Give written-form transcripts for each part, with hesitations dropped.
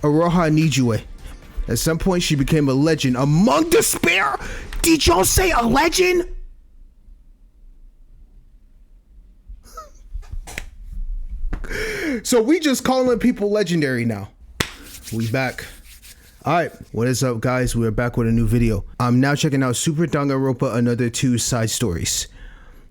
Iroha Nijue. At some point, she became a legend among despair. Did y'all say a legend? So we just calling people legendary now. We back. All right, what is up, guys? We're back with a new video. I'm now checking out Super Danganronpa Another 2 side stories.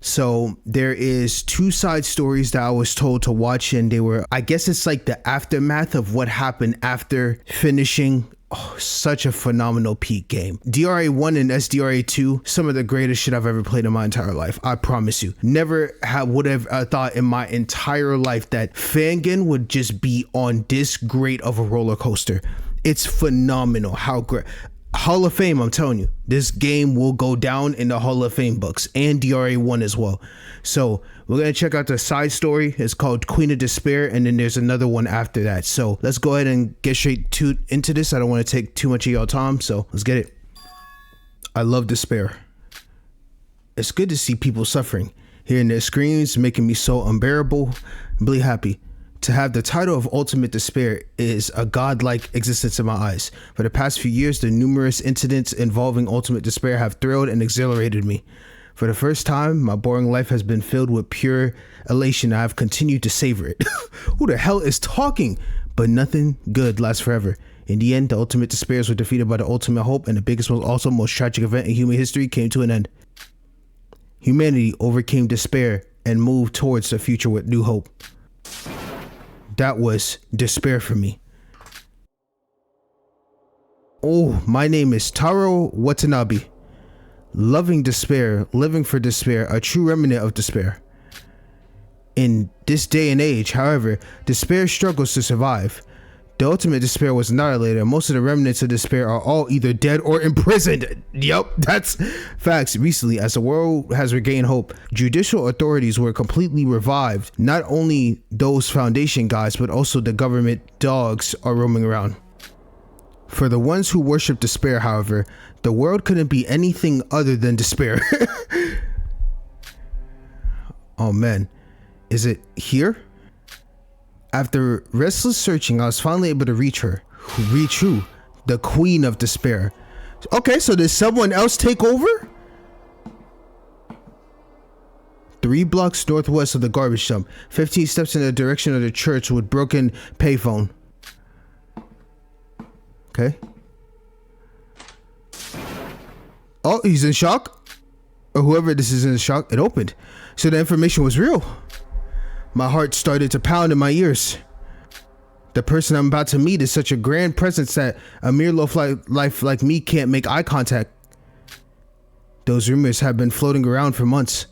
So there is 2 side stories that I was told to watch, and they were, I guess it's like the aftermath of what happened after finishing such a phenomenal peak game. DRA 1 and SDRA 2, some of the greatest shit I've ever played in my entire life. I promise you. Never would have thought in my entire life that fangan would just be on this great of a roller coaster. It's phenomenal how great. Hall of Fame, I'm telling you, this game will go down in the Hall of Fame books, and DRA 1 as well. So we're going to check out the side story. It's called Queen of Despair, and then there's another one after that. So let's go ahead and get straight into this. I don't want to take too much of your time, so let's get it. I love despair. It's good to see people suffering. Hearing their screams making me so unbearable. I'm really happy. To have the title of Ultimate Despair is a godlike existence in my eyes. For the past few years, the numerous incidents involving Ultimate Despair have thrilled and exhilarated me. For the first time, my boring life has been filled with pure elation. I have continued to savor it. Who the hell is talking? But nothing good lasts forever. In the end, the Ultimate Despairs were defeated by the Ultimate Hope, and the biggest, most tragic event in human history came to an end. Humanity overcame despair and moved towards the future with new hope. That was despair for me. Oh, my name is Taro Watanabe. Loving despair, living for despair, a true remnant of despair. In this day and age, however, despair struggles to survive. The ultimate despair was annihilated, and most of the remnants of despair are all either dead or imprisoned. Yup, that's facts. Recently, as the world has regained hope, judicial authorities were completely revived. Not only those Foundation guys, but also the government dogs are roaming around. For the ones who worship despair, however, the world couldn't be anything other than despair. Oh man, is it here? After restless searching, I was finally able to reach her. Reach who? The Queen of Despair. Okay, so did someone else take over? 3 blocks northwest of the garbage dump. 15 steps in the direction of the church with broken payphone. Okay. Oh, he's in shock? Or whoever this is in shock. It opened. So the information was real. My heart started to pound in my ears. The person I'm about to meet is such a grand presence that a mere life like me can't make eye contact. Those rumors have been floating around for months.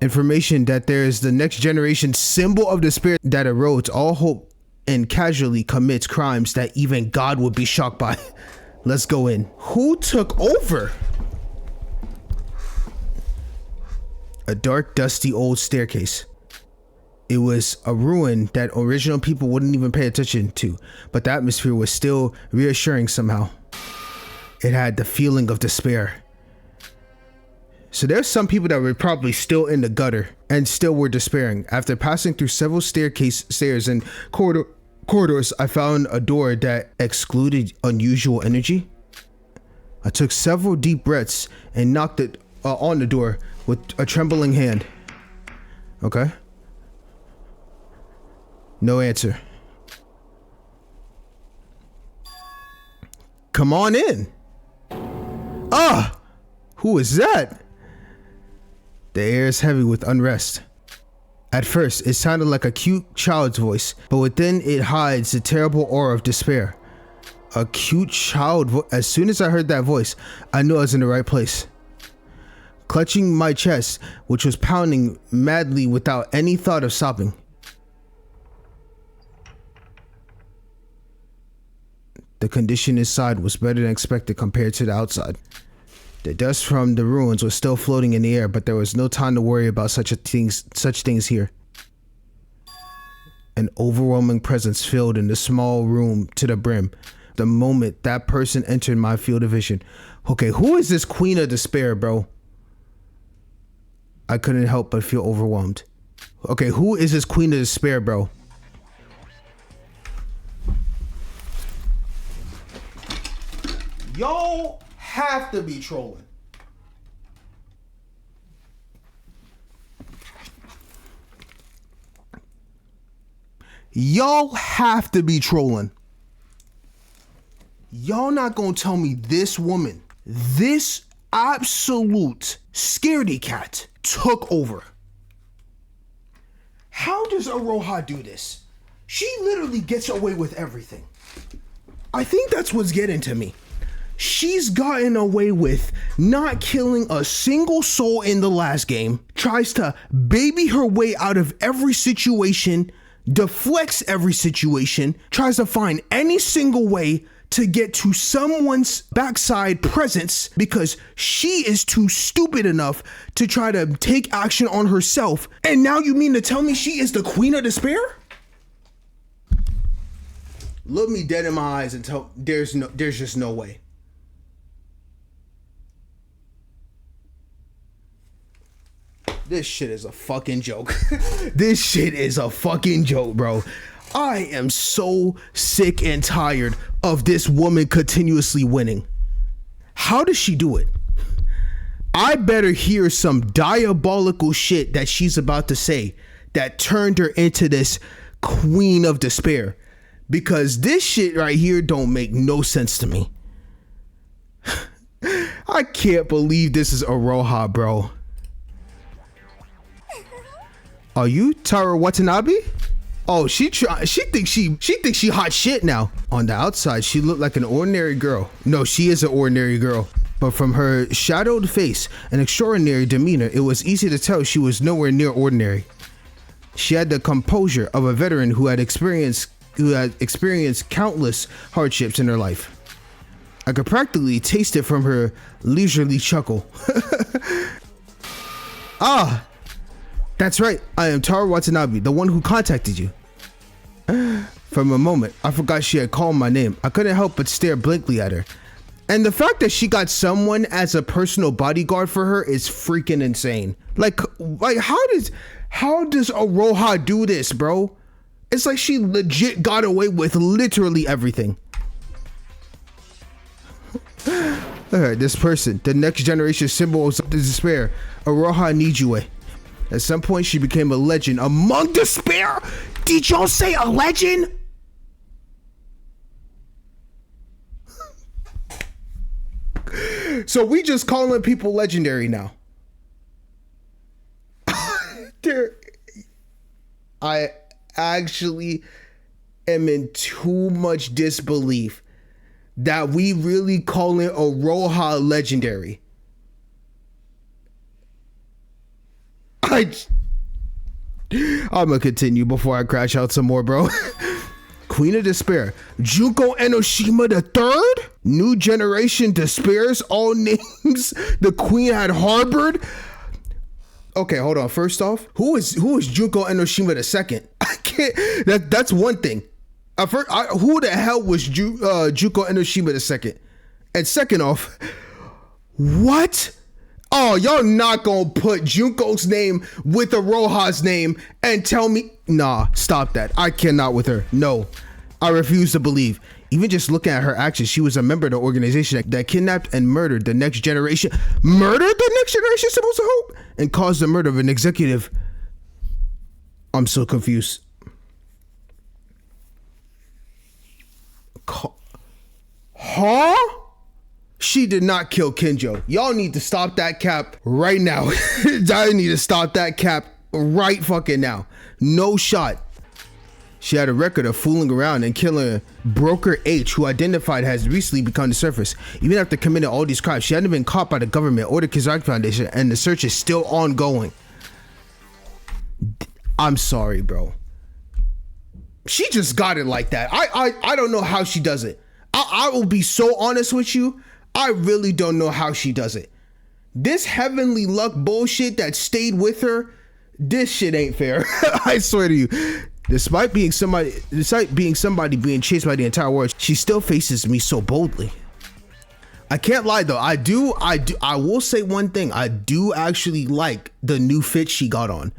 Information that there is the next generation symbol of despair that erodes all hope and casually commits crimes that even God would be shocked by. Let's go in. Who took over? A dark, dusty old staircase. It was a ruin that original people wouldn't even pay attention to, but the atmosphere was still reassuring somehow. It had the feeling of despair. So there's some people that were probably still in the gutter and still were despairing. After passing through several stairs and corridors, I found a door that excluded unusual energy. I took several deep breaths and knocked it on the door with a trembling hand. Okay. No answer. Come on in. Ah! Who is that? The air is heavy with unrest. At first, it sounded like a cute child's voice, but within it hides the terrible aura of despair. A cute child voice. As soon as I heard that voice, I knew I was in the right place. Clutching my chest, which was pounding madly without any thought of stopping. The condition inside was better than expected compared to the outside. The dust from the ruins was still floating in the air, but there was no time to worry about such things here. An overwhelming presence filled in the small room to the brim. The moment that person entered my field of vision. Okay, who is this Queen of Despair, bro? I couldn't help but feel overwhelmed. Okay, who is this Queen of Despair, bro? Y'all have to be trolling. Y'all have to be trolling. Y'all not gonna tell me this woman, this absolute scaredy cat, took over. How does Iroha do this? She literally gets away with everything. I think that's what's getting to me. She's gotten away with not killing a single soul in the last game, tries to baby her way out of every situation, deflects every situation, tries to find any single way to get to someone's backside presence because she is too stupid enough to try to take action on herself. And now you mean to tell me she is the Queen of Despair? Look me dead in my eyes and tell there's just no way. This shit is a fucking joke. This shit is a fucking joke, bro. I am so sick and tired of this woman continuously winning. How does she do it? I better hear some diabolical shit that she's about to say that turned her into this Queen of Despair, because this shit right here don't make no sense to me. I can't believe this is Iroha, bro. Are you Tara Watanabe? Oh, she thinks she hot shit now. On the outside, she looked like an ordinary girl. No, she is an ordinary girl. But from her shadowed face and extraordinary demeanor, it was easy to tell she was nowhere near ordinary. She had the composure of a veteran who had experienced countless hardships in her life. I could practically taste it from her leisurely chuckle. Ah, that's right. I am Tara Watanabe, the one who contacted you. From a moment, I forgot she had called my name. I couldn't help but stare blankly at her. And the fact that she got someone as a personal bodyguard for her is freaking insane. Like how does Iroha do this, bro? It's like she legit got away with literally everything. Alright, this person, the next generation symbol of despair, Iroha Nijue. At some point, she became a legend among despair. Did y'all say a legend? So we just calling people legendary now. I actually am in too much disbelief that we really calling Iroha legendary. I'm gonna continue before I crash out some more, bro. Queen of Despair, Junko Enoshima III? New generation despairs, all names the queen had harbored. Okay, hold on. First off, who is Junko Enoshima II? I can't. That's one thing. Who the hell was Junko Enoshima II? And second off, what? Oh, y'all not gonna put Junko's name with Iroha's name and tell me, nah, stop that. I cannot with her. No, I refuse to believe. Even just looking at her actions, she was a member of the organization that kidnapped and murdered the next generation. Murdered the next generation, supposed to hope? And caused the murder of an executive. I'm so confused. Huh? She did not kill Kinjo. Y'all need to stop that cap right now. I need to stop that cap right fucking now. No shot. She had a record of fooling around and killing Broker H, who identified has recently become the surface. Even after committing all these crimes, she hadn't been caught by the government or the Kizaki Foundation, and the search is still ongoing. I'm sorry, bro. She just got it like that. I don't know how she does it. I will be so honest with you. I really don't know how she does it. This heavenly luck bullshit that stayed with her, this shit ain't fair. I swear to you. Despite being somebody being chased by the entire world, she still faces me so boldly. I can't lie though. I will say one thing. I do actually like the new fit she got on.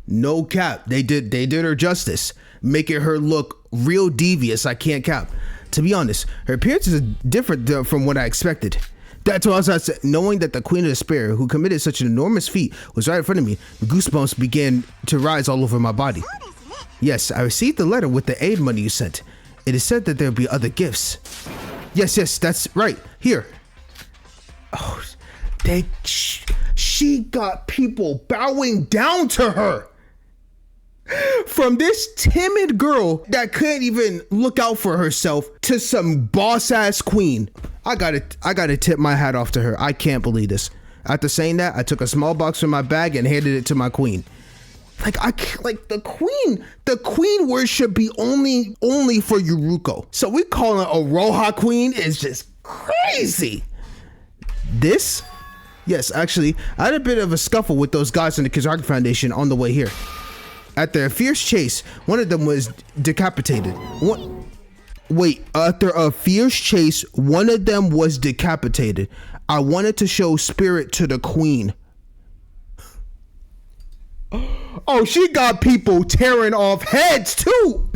No cap. They did her justice, making her look real devious. I can't cap. To be honest, her appearance is different from what I expected. That's why I was knowing that the Queen of Despair, who committed such an enormous feat, was right in front of me. Goosebumps began to rise all over my body. Yes, I received the letter with the aid money you sent. It is said that there'll be other gifts. Yes, that's right. Here. Oh, she got people bowing down to her. From this timid girl that couldn't even look out for herself to some boss-ass queen. I gotta tip my hat off to her. I can't believe this. After saying that, I took a small box from my bag and handed it to my queen. The queen word should be only for Yuruko. So we calling Iroha queen is just crazy. This? Yes, actually, I had a bit of a scuffle with those guys in the Kizaraki Foundation on the way here. After a fierce chase, one of them was decapitated. After a fierce chase, one of them was decapitated. I wanted to show spirit to the queen. Oh, she got people tearing off heads too.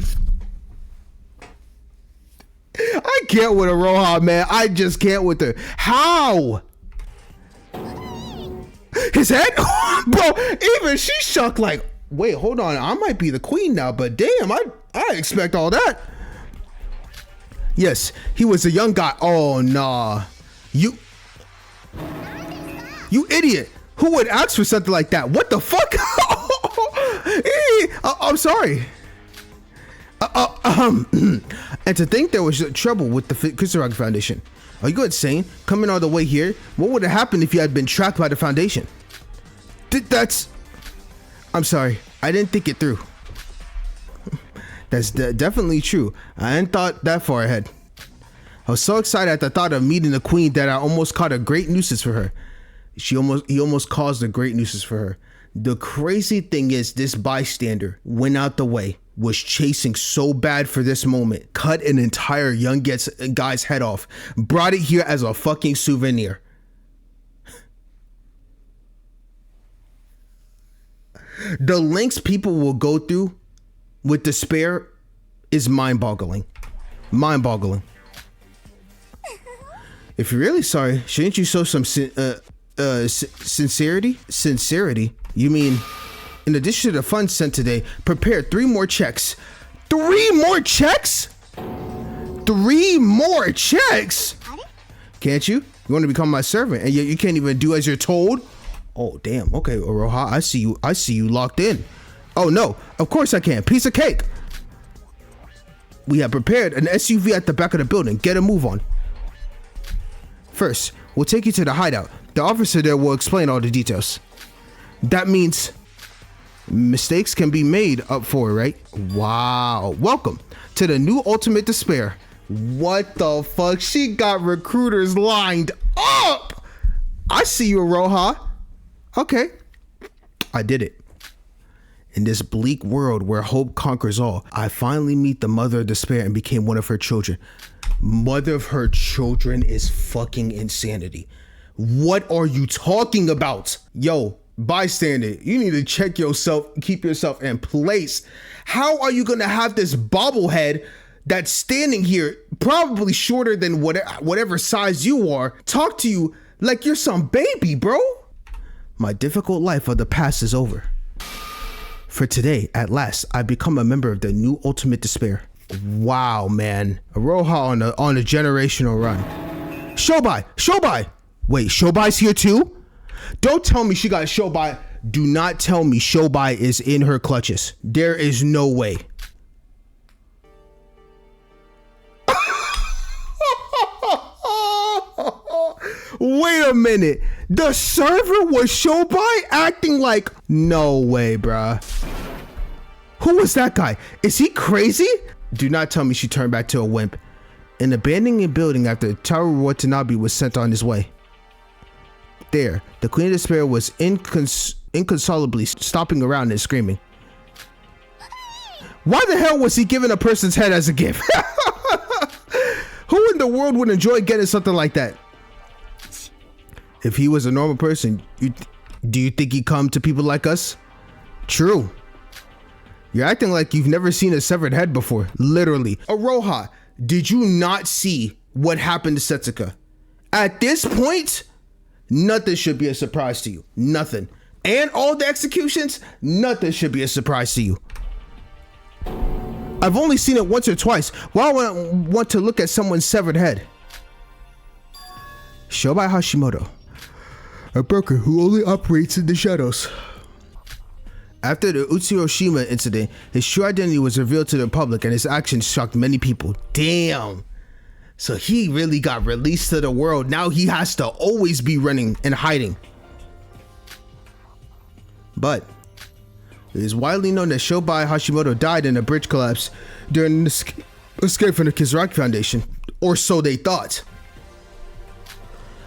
I can't with Iroha, man. I just can't with her. How? His head? Bro, even she shocked like, wait, hold on. I might be the queen now, but damn, I expect all that. Yes, he was a young guy. Oh, nah. You idiot. Who would ask for something like that? What the fuck? I'm sorry. And to think there was trouble with the Kizaraki Foundation. Are you insane? Coming all the way here? What would have happened if you had been tracked by the Foundation? I'm sorry. I didn't think it through. That's definitely true. I hadn't thought that far ahead. I was so excited at the thought of meeting the queen that I almost caught a great nuisance for her. He almost caused a great nuisance for her. The crazy thing is, this bystander went out the way, was chasing so bad for this moment, cut an entire young guy's head off, brought it here as a fucking souvenir. The lengths people will go through with despair is mind-boggling. Mind-boggling. If you're really sorry, shouldn't you show some sincerity? Sincerity? You mean, in addition to the funds sent today, prepare 3 more checks. 3 more checks? 3 more checks? Can't you? You want to become my servant, and yet you can't even do as you're told? Oh, damn. Okay, Iroha, I see you locked in. Oh, no. Of course I can. Piece of cake. We have prepared an SUV at the back of the building. Get a move on. First, we'll take you to the hideout. The officer there will explain all the details. That means mistakes can be made up for, right? Wow. Welcome to the new Ultimate Despair. What the fuck? She got recruiters lined up. I see you, Iroha. Okay. I did it. In this bleak world where hope conquers all, I finally meet the mother of despair and became one of her children. Mother of her children is fucking insanity. What are you talking about? Yo, bystander, you need to check yourself, keep yourself in place. How are you gonna have this bobblehead that's standing here, probably shorter than whatever size you are, talk to you like you're some baby, bro? My difficult life of the past is over. For today, at last, I've become a member of the new Ultimate Despair. Wow, man. Iroha on a generational run. Syobai! Wait, Syobai's here too? Don't tell me she got Syobai. Do not tell me Syobai is in her clutches. There is no way. Wait a minute. The server was Syobai acting like... No way, bruh. Who was that guy? Is he crazy? Do not tell me she turned back to a wimp. In abandoning a building after Taru Watanabe was sent on his way. There, the Queen of Despair was inconsolably stomping around and screaming. Why the hell was he giving a person's head as a gift? Who in the world would enjoy getting something like that? If he was a normal person, do you think he'd come to people like us? True. You're acting like you've never seen a severed head before. Literally. Iroha, did you not see what happened to Setsuka? At this point, nothing should be a surprise to you. Nothing. And all the executions, nothing should be a surprise to you. I've only seen it once or twice. Why would I want to look at someone's severed head? Syobai Hashimoto, a broker who only operates in the shadows. After the Utsuyoshima incident, his true identity was revealed to the public and his actions shocked many people. Damn. So he really got released to the world. Now he has to always be running and hiding. But it is widely known that Syobai Hashimoto died in a bridge collapse during an escape from the Kizaraki Foundation, or so they thought.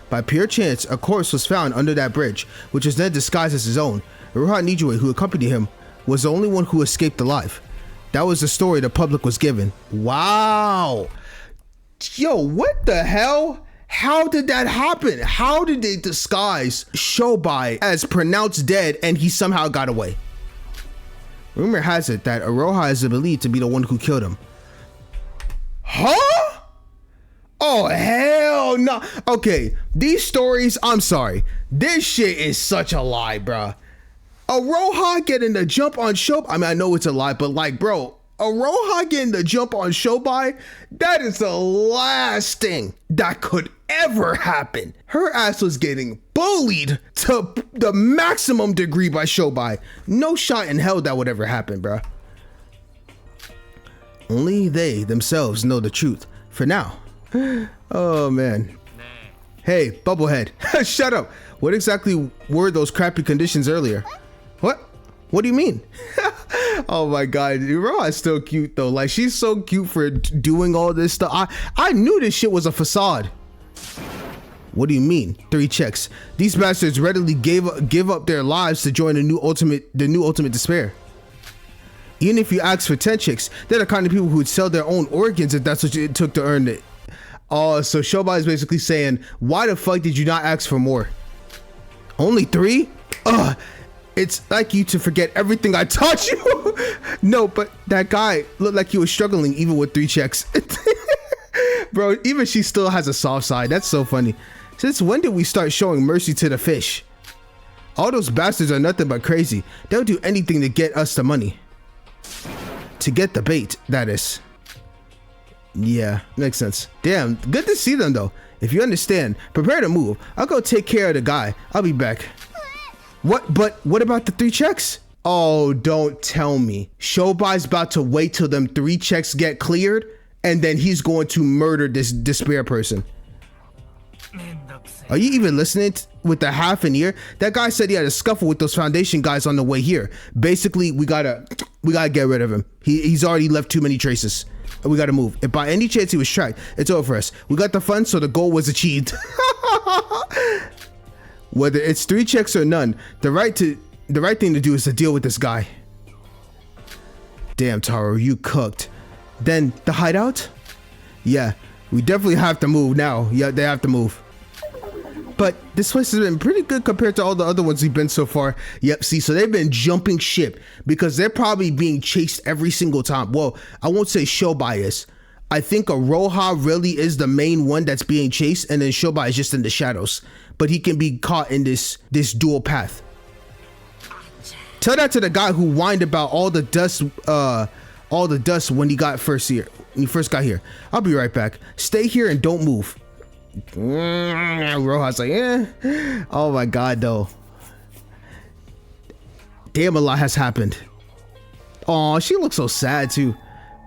By pure chance, a corpse was found under that bridge, which was then disguised as his own. Iroha Nijue, who accompanied him, was the only one who escaped alive. That was the story the public was given. Wow. Yo, what the hell? How did that happen? How did they disguise Syobai as pronounced dead and he somehow got away? Rumor has it that Iroha is believed to be the one who killed him. Huh? Oh, hell no. Okay, these stories, I'm sorry. This shit is such a lie, bruh. Iroha getting the jump on Syobai. I mean, I know it's a lie, but like, bro, Iroha getting the jump on Syobai, that is the last thing that could ever happen. Her ass was getting bullied to the maximum degree by Syobai. No shot in hell that would ever happen, bruh. Only they themselves know the truth for now. Oh man. Hey, Bubblehead, shut up. What exactly were those crappy conditions earlier? What? What do you mean? Oh my god, Iroha is still cute though. Like, she's so cute for doing all this stuff. I knew this shit was a facade. What do you mean? 3 checks. These bastards readily give up their lives to join the new ultimate despair. Even if you ask for 10 chicks, they're the kind of people who would sell their own organs if that's what it took to earn it. Oh, so Syobai is basically saying, why the fuck did you not ask for more? Only 3? Ugh. It's like you to forget everything I taught you. No, but that guy looked like he was struggling even with 3 checks. Bro, even she still has a soft side. That's so funny. Since when did we start showing mercy to the fish? All those bastards are nothing but crazy. They'll do anything to get us the money. To get the bait, that is. Yeah, makes sense. Damn, good to see them though. If you understand, prepare to move. I'll go take care of the guy. I'll be back. What? But what about the 3 checks? Oh, don't tell me. Shobai's about to wait till them 3 checks get cleared and then he's going to murder this despair person. Are you even listening with the half an ear? That guy said he had a scuffle with those foundation guys on the way here. Basically, we gotta get rid of him. He's already left too many traces. We gotta move. If by any chance he was tracked, it's over for us. We got the funds, so the goal was achieved. Whether it's 3 checks or none, the right thing to do is to deal with this guy. Damn, Taro, you cooked. Then the hideout? Yeah, we definitely have to move now. Yeah, they have to move. But this place has been pretty good compared to all the other ones we've been so far. Yep, see, so they've been jumping ship because they're probably being chased every single time. Well, I won't say Syobai is. I think Iroha really is the main one that's being chased, and then Syobai is just in the shadows. But he can be caught in this dual path. Tell that to the guy who whined about all the dust when he got when he first got here. I'll be right back. Stay here and don't move. Roha's like, eh. Oh my god, though. Damn, a lot has happened. Oh, she looks so sad too.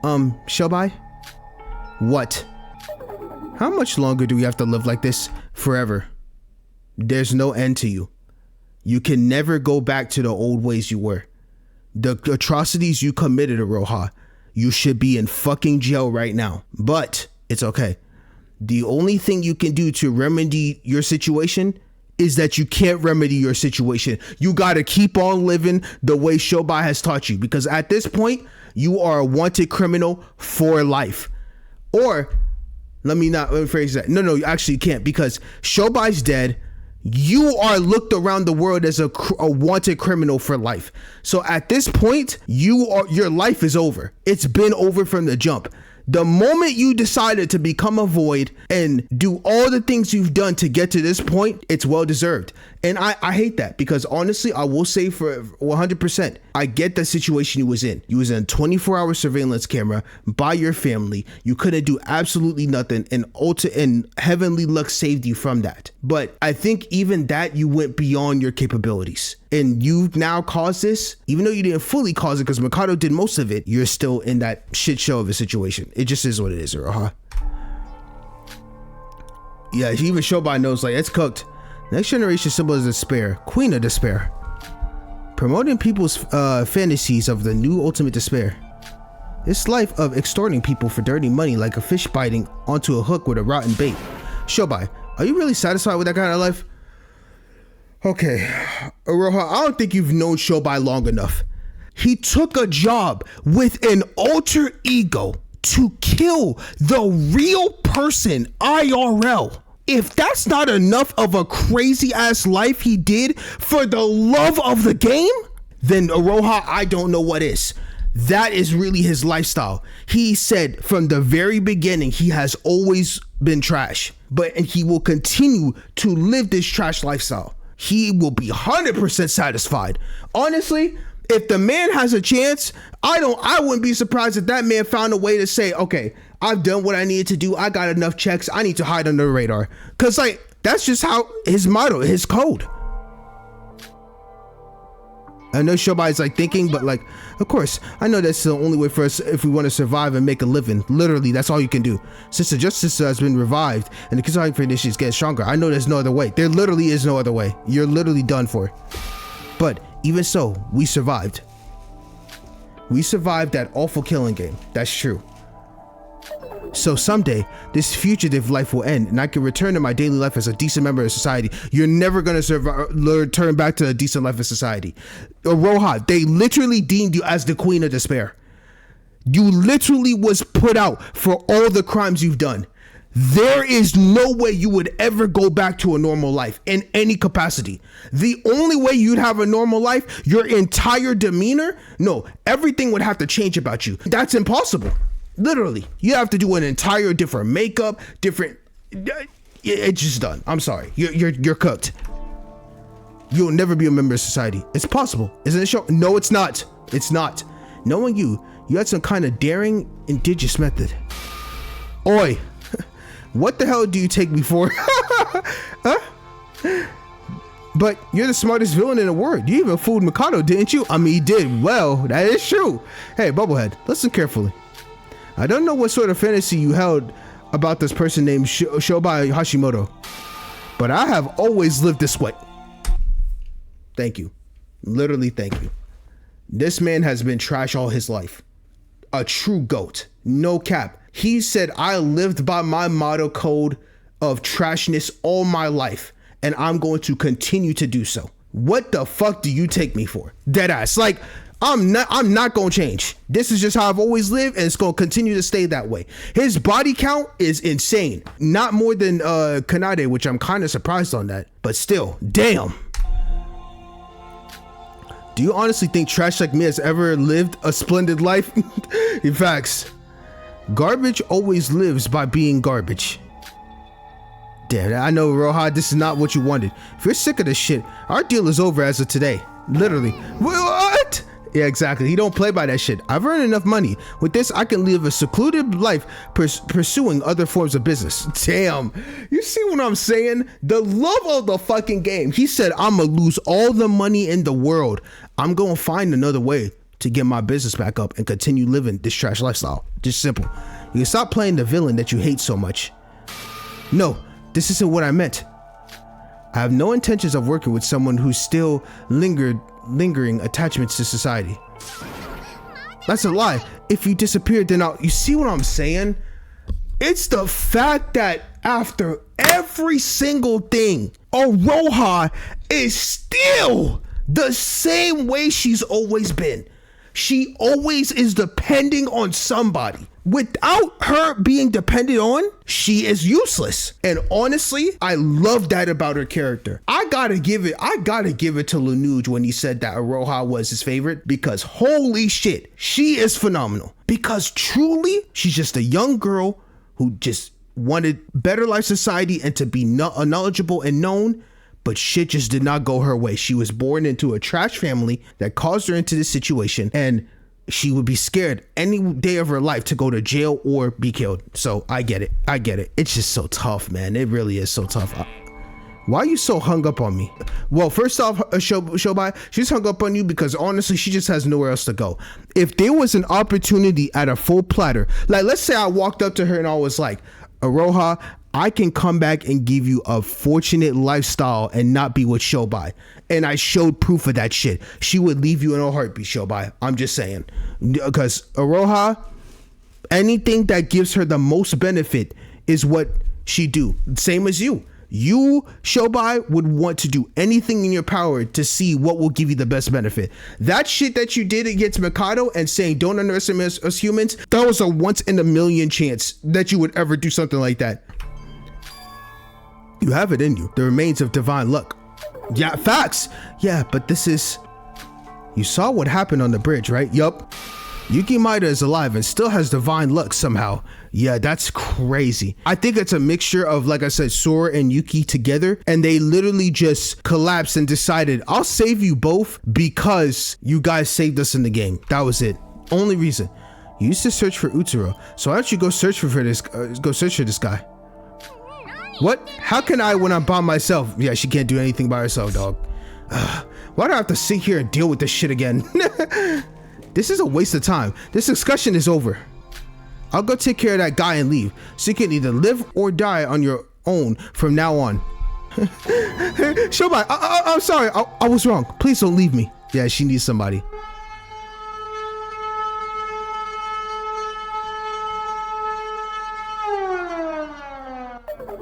Syobai? What? How much longer do we have to live like this? Forever. There's no end to you. You can never go back to the old ways you were. The atrocities you committed, Iroha. You should be in fucking jail right now. But it's okay. The only thing you can do to remedy your situation is that you can't remedy your situation. You gotta keep on living the way Syobai has taught you, because at this point, you are a wanted criminal for life. Or, let me phrase that. No, actually you can't, because Shobai's dead. You are looked around the world as a wanted criminal for life. So at this point, your life is over. It's been over from the jump. The moment you decided to become a void and do all the things you've done to get to this point, it's well deserved. And I hate that, because honestly, I will say for 100%, I get the situation you was in. You was in a 24-hour surveillance camera by your family. You couldn't do absolutely nothing, and heavenly luck saved you from that. But I think even that, you went beyond your capabilities. And you've now caused this, even though you didn't fully cause it because Mikado did most of it, you're still in that shit show of a situation. It just is what it is, Iroha. Yeah, even Syobai knows, like, it's cooked. Next generation symbol is despair, queen of despair. Promoting people's fantasies of the new ultimate despair. This life of extorting people for dirty money like a fish biting onto a hook with a rotten bait. Syobai, are you really satisfied with that kind of life? Okay, Iroha, I don't think you've known Syobai long enough. He took a job with an alter ego to kill the real person IRL. If that's not enough of a crazy ass life he did for the love of the game, then Iroha, I don't know what is. That is really his lifestyle. He said from the very beginning he has always been trash, and he will continue to live this trash lifestyle. He will be 100% satisfied. Honestly, if the man has a chance, I wouldn't be surprised if that man found a way to say, okay, I've done what I needed to do. I got enough checks. I need to hide under the radar. Cause like, that's just how his motto, his code. I know Syobai is like thinking, but like, of course, I know that's the only way for us if we want to survive and make a living. Literally, that's all you can do. Since the justice has been revived and the Kizari tradition is getting stronger, I know there's no other way. There literally is no other way. You're literally done for. But even so, we survived. We survived that awful killing game. That's true. So someday, this fugitive life will end and I can return to my daily life as a decent member of society. You're never going to return back to a decent life of society. Iroha, they literally deemed you as the queen of despair. You literally was put out for all the crimes you've done. There is no way you would ever go back to a normal life in any capacity. The only way you'd have a normal life, your entire demeanor, no, everything would have to change about you. That's impossible. Literally, you have to do an entire different makeup, different. It's just done. I'm sorry. You're cooked. You'll never be a member of society. It's possible, isn't it? Show? No, it's not. It's not. Knowing you had some kind of daring, indigenous method. Oi, what the hell do you take me for? Huh? But you're the smartest villain in the world. You even fooled Mikado, didn't you? I mean, you did well. That is true. Hey, Bubblehead, listen carefully. I don't know what sort of fantasy you held about this person named Syobai Hashimoto, but I have always lived this way. Thank you. Literally, thank you. This man has been trash all his life. A true goat. No cap. He said, I lived by my motto code of trashness all my life, and I'm going to continue to do so. What the fuck do you take me for? Deadass. Like, I'm not gonna change. This is just how I've always lived, and it's gonna continue to stay that way. His body count is insane. Not more than Kanade, which I'm kind of surprised on that, but still, damn. Do you honestly think trash like me has ever lived a splendid life? In facts, garbage always lives by being garbage. Damn, I know, Iroha, this is not what you wanted. If you're sick of this shit, our deal is over as of today. Literally. What? Yeah, exactly. He don't play by that shit. I've earned enough money. With this, I can live a secluded life pursuing other forms of business. Damn. You see what I'm saying? The love of the fucking game. He said, I'm gonna lose all the money in the world. I'm gonna find another way to get my business back up and continue living this trash lifestyle. Just simple. You can stop playing the villain that you hate so much. No, this isn't what I meant. I have no intentions of working with someone who's still lingering attachments to society. That's a lie. If you disappeared, then you see what I'm saying? It's the fact that after every single thing, Iroha is still the same way she's always been. She always is depending on somebody. Without her being dependent on, she is useless. And honestly, I love that about her character. I gotta give it to Lanuge when he said that Iroha was his favorite, because holy shit, she is phenomenal. because truly she's just a young girl who just wanted better life society and to be knowledgeable and known, but shit just did not go her way. She was born into a trash family that caused her into this situation, and she would be scared any day of her life to go to jail or be killed. So I get it. It's just so tough, man. It really is so tough. Why are you so hung up on me? Well, first off, Syobai, she's hung up on you because honestly, she just has nowhere else to go. If there was an opportunity at a full platter, like let's say I walked up to her and I was like, Iroha, I can come back and give you a fortunate lifestyle and not be with Syobai. And I showed proof of that shit. She would leave you in a heartbeat, Syobai. I'm just saying. Because Iroha, anything that gives her the most benefit is what she do. Same as you. You, Syobai, would want to do anything in your power to see what will give you the best benefit. That shit that you did against Mikado and saying don't underestimate us humans, that was a once in a million chance that you would ever do something like that. You have it in you. The remains of divine luck. Yeah, facts. Yeah, but this is... You saw what happened on the bridge, right? Yup. Yuki Maeda is alive and still has divine luck somehow. Yeah, that's crazy. I think it's a mixture of, like I said, Sora and Yuki together, and they literally just collapsed and decided, I'll save you both because you guys saved us in the game. That was it. Only reason. You used to search for Utsuro, so why don't you go search for this? Go search for this guy. What? How can I when I'm by myself? Yeah, she can't do anything by herself, dog. Why do I have to sit here and deal with this shit again? This is a waste of time. This discussion is over. I'll go take care of that guy and leave, so you can either live or die on your own from now on. Syobai, I'm sorry. I was wrong. Please don't leave me. Yeah, she needs somebody.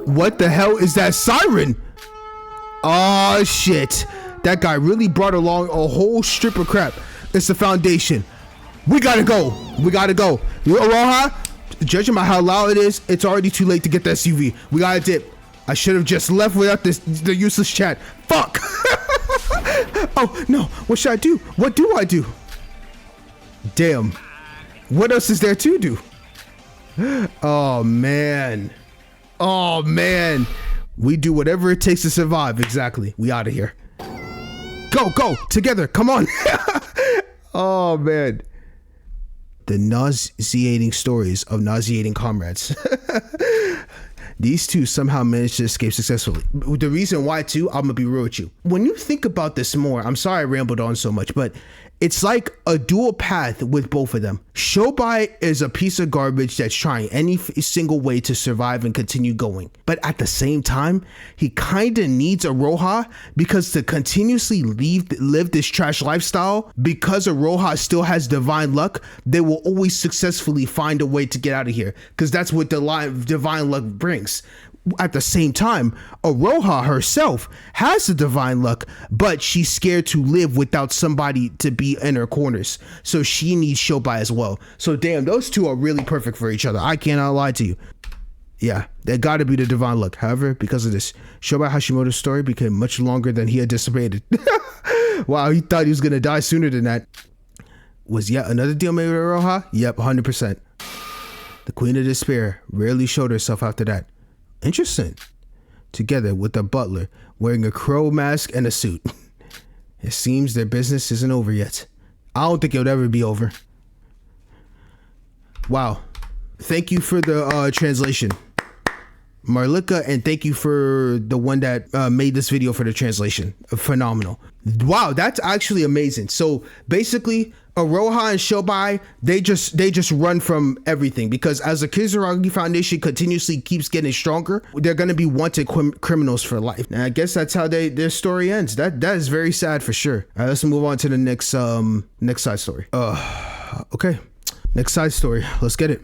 What the hell is that siren? Oh shit. That guy really brought along a whole strip of crap. It's the Foundation. We gotta go. Iroha, judging by how loud it is, it's already too late to get the SUV. We gotta dip. I should have just left without the useless chat. Fuck. Oh no, what should I do? What do I do? Damn. What else is there to do? Oh man. We do whatever it takes to survive. Exactly. We out of here. Go together. Come on. Oh man. The nauseating stories of nauseating comrades. These two somehow managed to escape successfully. The reason why too, I'm gonna be real with you. When you think about this more, I'm sorry I rambled on so much, but it's like a dual path with both of them. Syobai is a piece of garbage that's trying any single way to survive and continue going. But at the same time, he kind of needs Iroha because to continuously live this trash lifestyle, because Iroha still has divine luck, they will always successfully find a way to get out of here because that's what the divine luck brings. At the same time, Iroha herself has the divine luck, but she's scared to live without somebody to be in her corners. So she needs Syobai as well. So damn, those two are really perfect for each other. I cannot lie to you. Yeah, they gotta be the divine luck. However, because of this, Syobai Hashimoto's story became much longer than he anticipated. Wow, he thought he was gonna die sooner than that. Was yet another deal made with Iroha? Yep, 100%. The Queen of Despair rarely showed herself after that. Interesting. Together with the butler wearing a crow mask and a suit. It seems their business isn't over yet. I don't think it'll ever be over. Wow. Thank you for the translation, Marlika, and thank you for the one that made this video for the translation. Phenomenal. Wow, that's actually amazing. So basically, Iroha and Syobai, they just run from everything because as the Kizuragi Foundation continuously keeps getting stronger, they're going to be wanted criminals for life. And I guess that's how their story ends. That is very sad for sure. All right, let's move on to the next side story. Okay, next side story. Let's get it.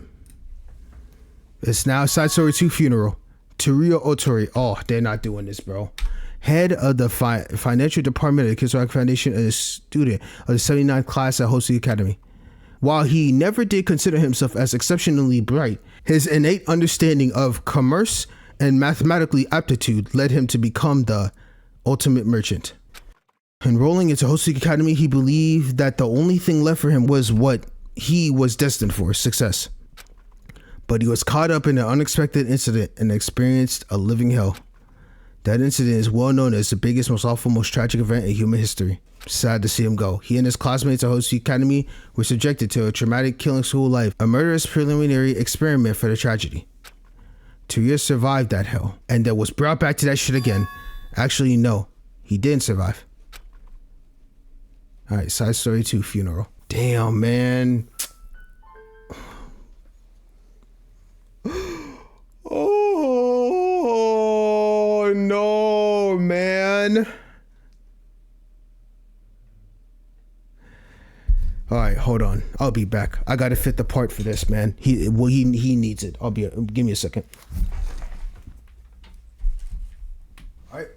It's now side story 2, Funeral. Teruya Otori. Oh, they're not doing this, bro. Head of the financial department of the Kizuragi Foundation and a student of the 79th class at Hosu Academy. While he never did consider himself as exceptionally bright, his innate understanding of commerce and mathematical aptitude led him to become the ultimate merchant. Enrolling into Hosu Academy, he believed that the only thing left for him was what he was destined for success. But he was caught up in an unexpected incident and experienced a living hell. That incident is well known as the biggest, most awful, most tragic event in human history. Sad to see him go. He and his classmates at Hoshi Academy were subjected to a traumatic killing school life, a murderous preliminary experiment for the tragedy. Teruya survived that hell and then was brought back to that shit again. Actually, no, he didn't survive. Alright, side story 2, funeral. Damn, man. Oh, no, man. All right, hold on. I'll be back. I gotta fit the part for this, man. He needs it. Give me a second. All right,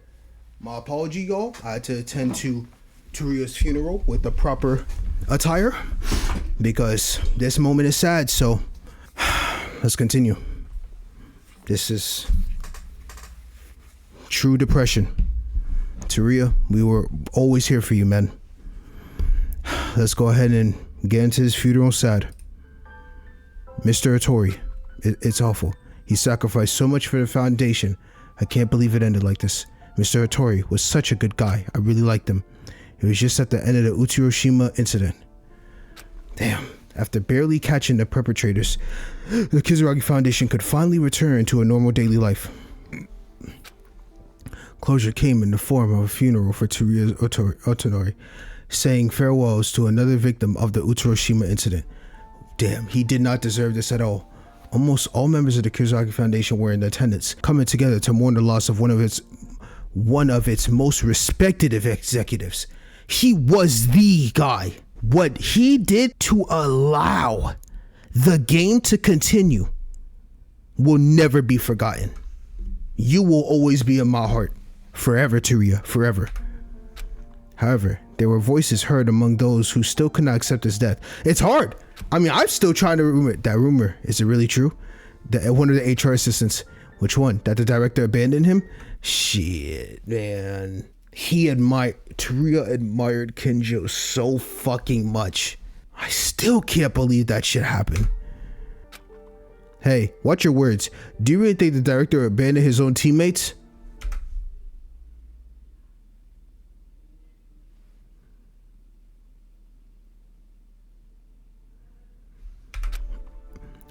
my apology, y'all. I had to attend to Teruya's funeral with the proper attire because this moment is sad. So let's continue. This is true depression. Teruya, we were always here for you, man. Let's go ahead and get into his funeral sad. Mr. Otori, it's awful. He sacrificed so much for the foundation. I can't believe it ended like this. Mr. Otori was such a good guy. I really liked him. It was just at the end of the Utsuroshima incident. Damn. After barely catching the perpetrators, the Kizuragi Foundation could finally return to a normal daily life. Closure came in the form of a funeral for Teruya Otonori, saying farewells to another victim of the Utsuroshima incident. Damn, he did not deserve this at all. Almost all members of the Kizuragi Foundation were in attendance, coming together to mourn the loss of one of its most respected executives. He was the guy. What he did to allow the game to continue will never be forgotten. You will always be in my heart. Forever, Teruya, forever. However, there were voices heard among those who still could not accept his death. It's hard. I mean, I'm still trying to rumor. That rumor, is it really true? That one of the HR assistants, which one? That the director abandoned him? Shit, man. Teruya admired Kinjo so fucking much. I still can't believe that shit happened. Hey, watch your words. Do you really think the director abandoned his own teammates?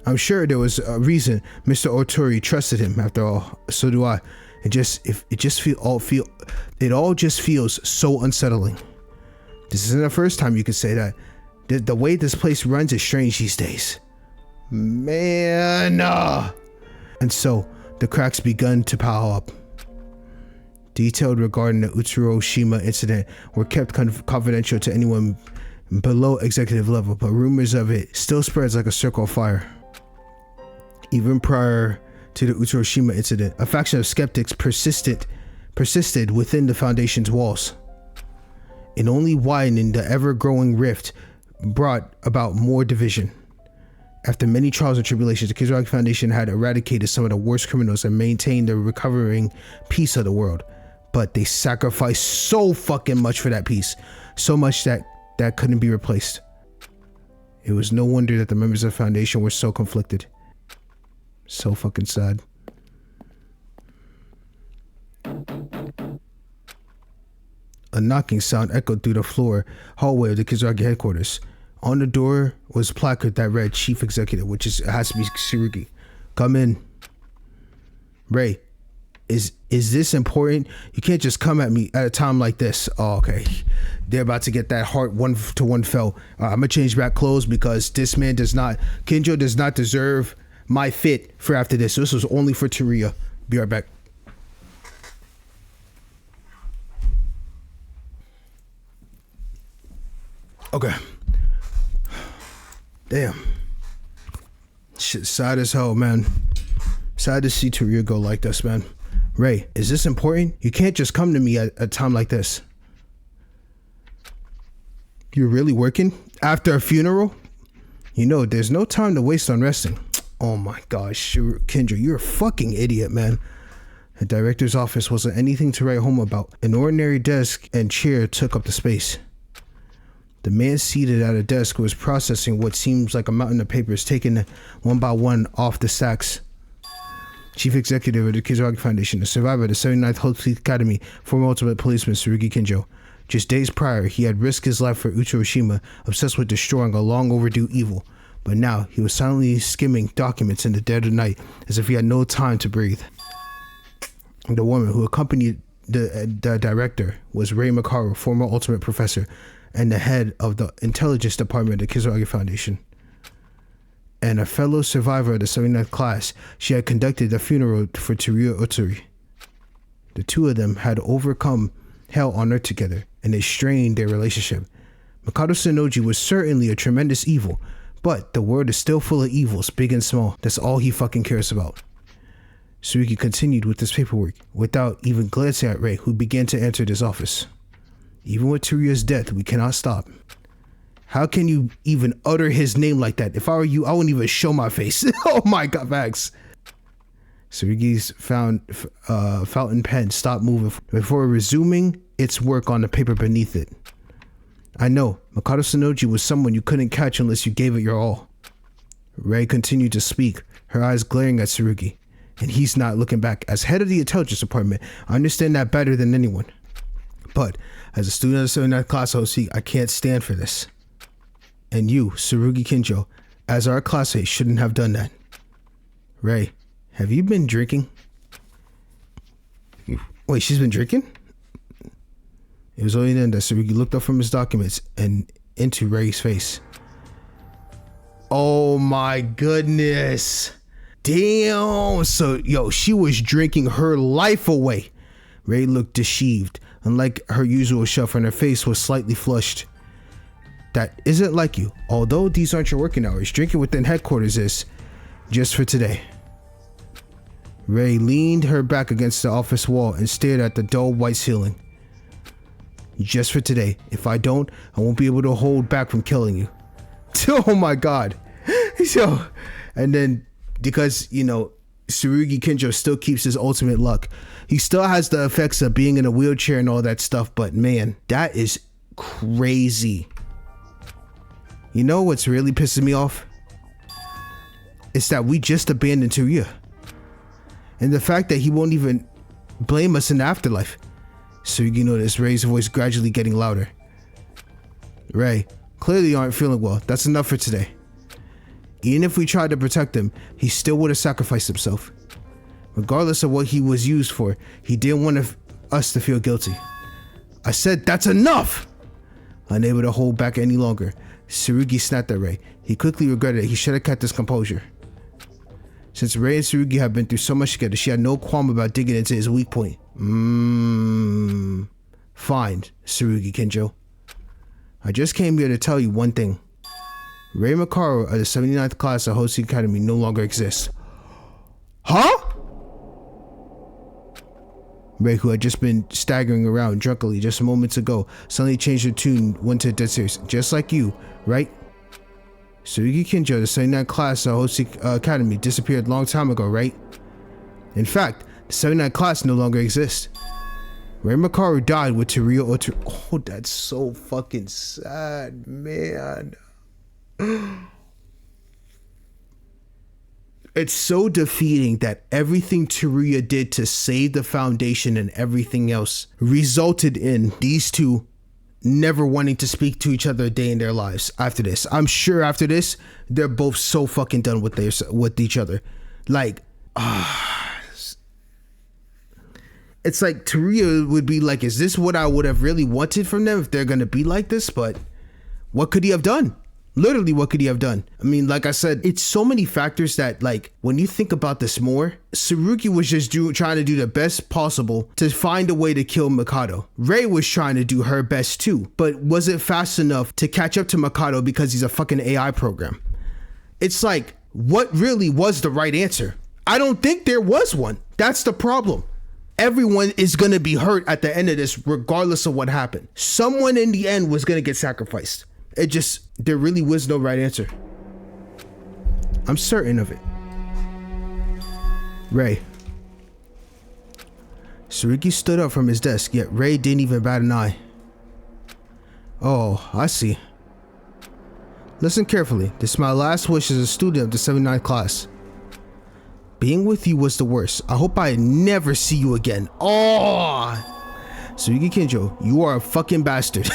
I'm sure there was a reason Mr. Otori trusted him. After all, so do I. It all just feels so unsettling. This isn't the first time you could say that. The way this place runs is strange these days. Man. And so the cracks begun to pile up. Details regarding the Utsuroshima incident were kept confidential to anyone below executive level, but rumors of it still spreads like a circle of fire. Even prior to the Utsuroshima incident, a faction of skeptics persisted within the foundation's walls. And only widening the ever-growing rift brought about more division. After many trials and tribulations, the Kizuragi Foundation had eradicated some of the worst criminals and maintained the recovering peace of the world. But they sacrificed so fucking much for that peace. So much that couldn't be replaced. It was no wonder that the members of the foundation were so conflicted. So fucking sad. A knocking sound echoed through the hallway of the Kizuragi headquarters. On the door was a placard that read Chief Executive, which has to be Tsurugi. Come in. Rei, is this important? You can't just come at me at a time like this. Oh, okay. They're about to get that heart one to one fell. I'm gonna change back clothes because this man Kinjo does not deserve my fit for after this. So this was only for Teruya. Be right back. Okay. Damn. Shit, sad as hell, man. Sad to see Teruya go like this, man. Rei, is this important? You can't just come to me at a time like this. You're really working? After a funeral? You know, there's no time to waste on resting. Oh my gosh, Kendra, you're a fucking idiot, man. The director's office wasn't anything to write home about. An ordinary desk and chair took up the space. The man seated at a desk was processing what seems like a mountain of papers taken one by one off the stacks. Chief Executive of the Kizuragi Foundation, a survivor of the 79th Hotel Academy, former ultimate policeman Tsurugi Kinjo. Just days prior, he had risked his life for Uchiroshima, obsessed with destroying a long overdue evil. But now, he was silently skimming documents in the dead of night, as if he had no time to breathe. The woman who accompanied the director was Rei Makaru, former ultimate professor, and the head of the intelligence department of the Kizuragi Foundation. And a fellow survivor of the 79th class, she had conducted the funeral for Teruya Otsuri. The two of them had overcome hell on earth together, and they strained their relationship. Mikado Sonoji was certainly a tremendous evil, but the world is still full of evils, big and small. That's all he fucking cares about. Tsurugi continued with his paperwork, without even glancing at Rei, who began to enter his office. Even with Teruya's death, we cannot stop. How can you even utter his name like that? If I were you, I wouldn't even show my face. Oh my god, Max. Tsurugi's fountain pen stopped moving before resuming its work on the paper beneath it. I know, Mikado Sonoji was someone you couldn't catch unless you gave it your all. Rei continued to speak, her eyes glaring at Tsurugi. And he's not looking back. As head of the intelligence department, I understand that better than anyone. But as a student of the 79th class OC, I can't stand for this. And you, Tsurugi Kinjo, as our classmate, shouldn't have done that. Rei, have you been drinking? Wait, she's been drinking? It was only then that Tsurugi looked up from his documents and into Rei's face. Oh my goodness. Damn. So, she was drinking her life away. Rei looked deceived. Unlike her usual shuffle, and her face was slightly flushed. That isn't like you. Although these aren't your working hours, drinking within headquarters is just for today. Rei leaned her back against the office wall and stared at the dull white ceiling. Just for today. If I don't, I won't be able to hold back from killing you. Oh my god. So, and then because, Tsurugi Kinjo still keeps his ultimate luck. He still has the effects of being in a wheelchair and all that stuff, but man, that is crazy. You know what's really pissing me off? It's that we just abandoned Teruya. And the fact that he won't even blame us in the afterlife. Tsurugi noticed Rei's voice gradually getting louder. Rei, clearly you aren't feeling well. That's enough for today. Even if we tried to protect him, he still would have sacrificed himself. Regardless of what he was used for, he didn't want us to feel guilty. I said that's enough! Unable to hold back any longer, Tsurugi snapped at Rei. He quickly regretted it. He should have kept his composure. Since Rei and Tsurugi have been through so much together, she had no qualm about digging into his weak point. Fine, Tsurugi Kinjo. I just came here to tell you one thing. Rei Makaru of the 79th class of Hoshi Academy no longer exists. Huh? Rei, who had just been staggering around drunkenly just moments ago, suddenly changed her tune, went to dead serious. Just like you, right? Tsurugi Kinjo, the 79th class of Hoshi Academy, disappeared a long time ago, right? In fact, the 79th class no longer exists. Rei Makaru died with Teruya Otsuri. Oh, that's so fucking sad, man. It's so defeating that everything Teruya did to save the foundation and everything else resulted in these two never wanting to speak to each other a day in their lives after this. I'm sure after this, they're both so fucking done with each other. Like, it's like Teruya would be like, is this what I would have really wanted from them if they're going to be like this? But what could he have done? Literally, what could he have done? I mean, like I said, it's so many factors that, like, when you think about this more, Tsurugi was just trying to do the best possible to find a way to kill Mikado. Rei was trying to do her best too, but wasn't fast enough to catch up to Mikado because he's a fucking AI program. It's like, what really was the right answer? I don't think there was one. That's the problem. Everyone is going to be hurt at the end of this, regardless of what happened. Someone in the end was going to get sacrificed. There really was no right answer. I'm certain of it. Rei. Tsurugi stood up from his desk, yet Rei didn't even bat an eye. Oh, I see. Listen carefully. This is my last wish as a student of the 79th class. Being with you was the worst. I hope I never see you again. Oh! Tsurugi Kinjo, you are a fucking bastard.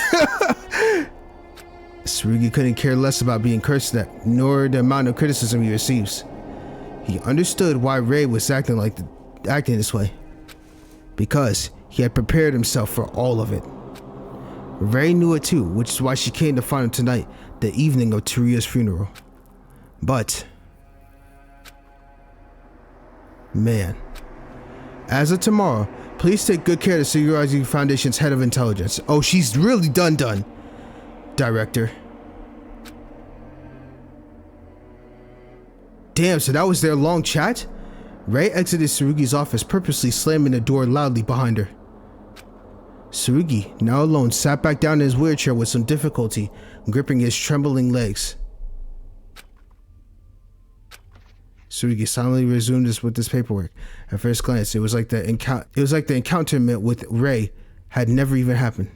Tsurugi couldn't care less about being cursed at, nor the amount of criticism he receives. He understood why Rei was acting this way. Because he had prepared himself for all of it. Rei knew it too, which is why she came to find him tonight, the evening of Teruya's funeral. But, man, as of tomorrow, please take good care of the Tsurugi Foundation's head of intelligence. Oh, she's really done. Director. Damn, so that was their long chat? Rei exited Tsurugi's office, purposely slamming the door loudly behind her. Tsurugi, now alone, sat back down in his wheelchair with some difficulty, gripping his trembling legs. Tsurugi silently resumed with his paperwork. At first glance, it was like the encounter with Rei had never even happened.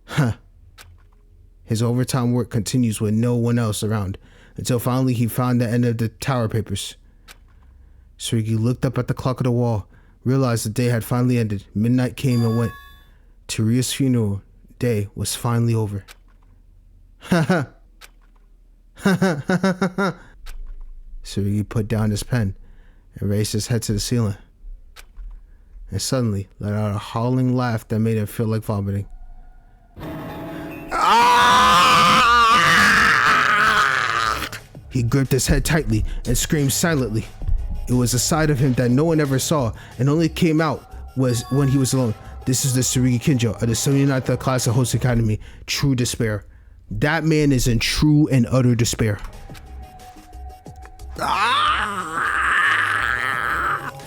Huh. His overtime work continues with no one else around, until finally he found the end of the tower papers. Tsurugi looked up at the clock of the wall, realized the day had finally ended. Midnight came and went. Teruya's funeral day was finally over. Ha ha. Tsurugi put down his pen and raised his head to the ceiling, and suddenly let out a howling laugh that made him feel like vomiting. He gripped his head tightly and screamed silently. It was a side of him that no one ever saw and only came out was when he was alone. This is the Tsurugi Kinjo of the 79th class of Host Academy. True despair. That man is in true and utter despair.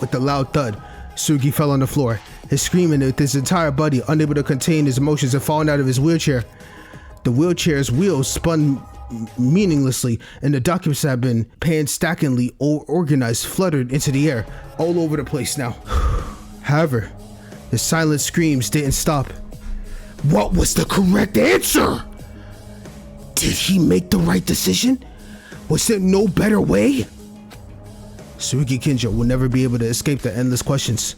With a loud thud, Tsurugi fell on the floor, his screaming with his entire body, unable to contain his emotions and falling out of his wheelchair. The wheelchair's wheels spun meaninglessly, and the documents that had been painstakingly organized fluttered into the air, all over the place now. However, the silent screams didn't stop. What was the correct answer? Did he make the right decision? Was there no better way? Tsurugi Kinjo will never be able to escape the endless questions.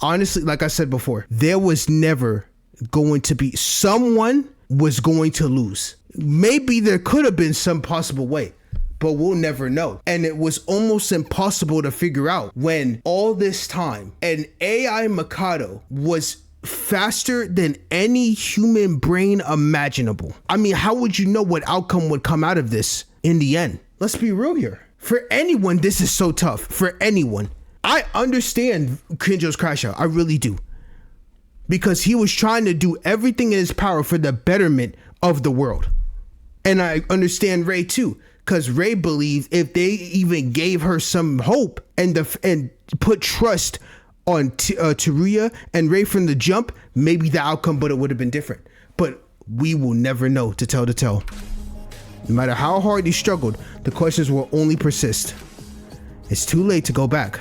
Honestly, like I said before, there was never going to be someone was going to lose. Maybe there could have been some possible way, but we'll never know. And it was almost impossible to figure out when all this time an AI Mikado was faster than any human brain imaginable. I mean, how would you know what outcome would come out of this in the end? Let's be real here. For anyone, this is so tough. For anyone. I understand Kinjo's crash out. I really do. Because he was trying to do everything in his power for the betterment of the world. And I understand Rei too, because Rei believed if they even gave her some hope and put trust on Teruya and Rei from the jump, maybe the outcome would have been different. But we will never know to tell the tale. No matter how hard he struggled, the questions will only persist. It's too late to go back.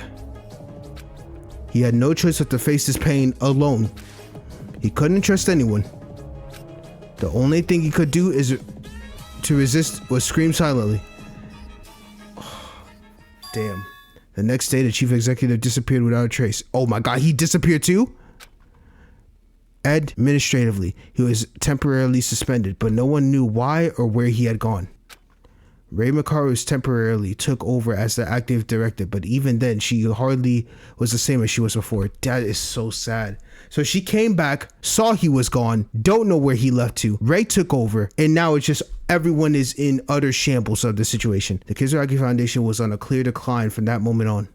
He had no choice but to face this pain alone. He couldn't trust anyone. The only thing he could do is to resist was scream silently. Oh, damn. The next day, the chief executive disappeared without a trace. Oh my God, he disappeared too? Administratively, he was temporarily suspended, but no one knew why or where he had gone. Rei Makaru's temporarily took over as the active director, but even then, she hardly was the same as she was before. That is so sad. So she came back, saw he was gone, don't know where he left to. Rei took over, and now it's just everyone is in utter shambles of the situation. The Kizuragi Foundation was on a clear decline from that moment on.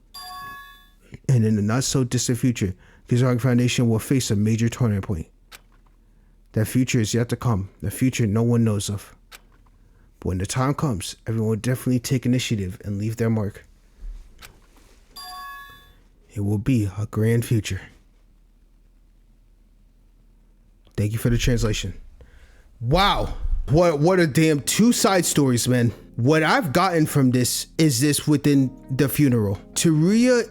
And in the not so distant future, Kizuragi Foundation will face a major turning point. That future is yet to come, the future no one knows of. But when the time comes, everyone will definitely take initiative and leave their mark. It will be a grand future. Thank you for the translation. Wow. What a damn two side stories, man. What I've gotten from this is this within the funeral. Teruya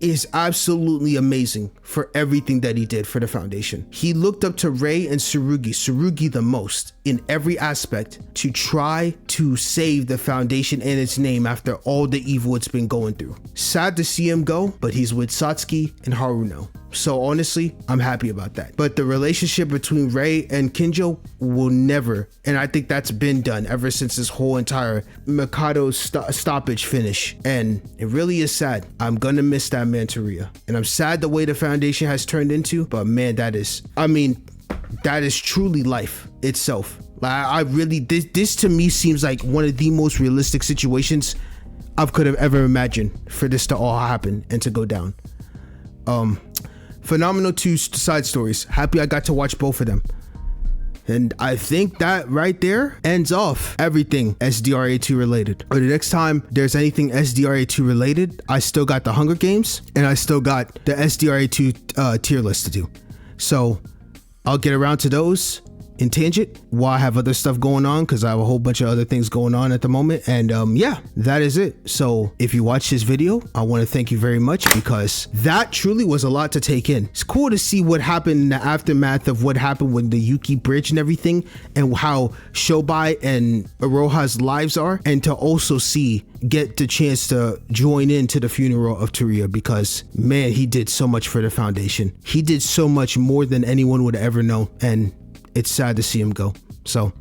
is absolutely amazing for everything that he did for the foundation. He looked up to Rei and Tsurugi the most in every aspect to try to save the foundation and its name after all the evil it's been going through. Sad to see him go, but he's with Satsuki and Haruno. So honestly, I'm happy about that. But the relationship between Rei and Kinjo will never, and I think that's been done ever since this whole entire Mikado stoppage finish. And it really is sad. I'm gonna miss that man Teruya. And I'm sad the way the foundation has turned into, but man, that is truly life itself. Like I really, this to me seems like one of the most realistic situations I could have ever imagined for this to all happen and to go down. Phenomenal 2 side stories. Happy I got to watch both of them. And I think that right there ends off everything SDRA2 related. But the next time there's anything SDRA2 related, I still got the Hunger Games and I still got the SDRA2 tier list to do. So I'll get around to those in tangent while I have other stuff going on, because I have a whole bunch of other things going on at the moment. And yeah, that is it. So if you watched this video, I want to thank you very much, because that truly was a lot to take in. It's cool to see what happened in the aftermath of what happened with the Yuki bridge and everything, and how Syobai and Iroha's lives are, and to also get the chance to join into the Funeral of Teruya, because man, he did so much for the foundation. He did so much more than anyone would ever know, and it's sad to see him go. So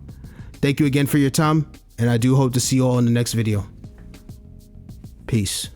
thank you again for your time, and I do hope to see you all in the next video. Peace.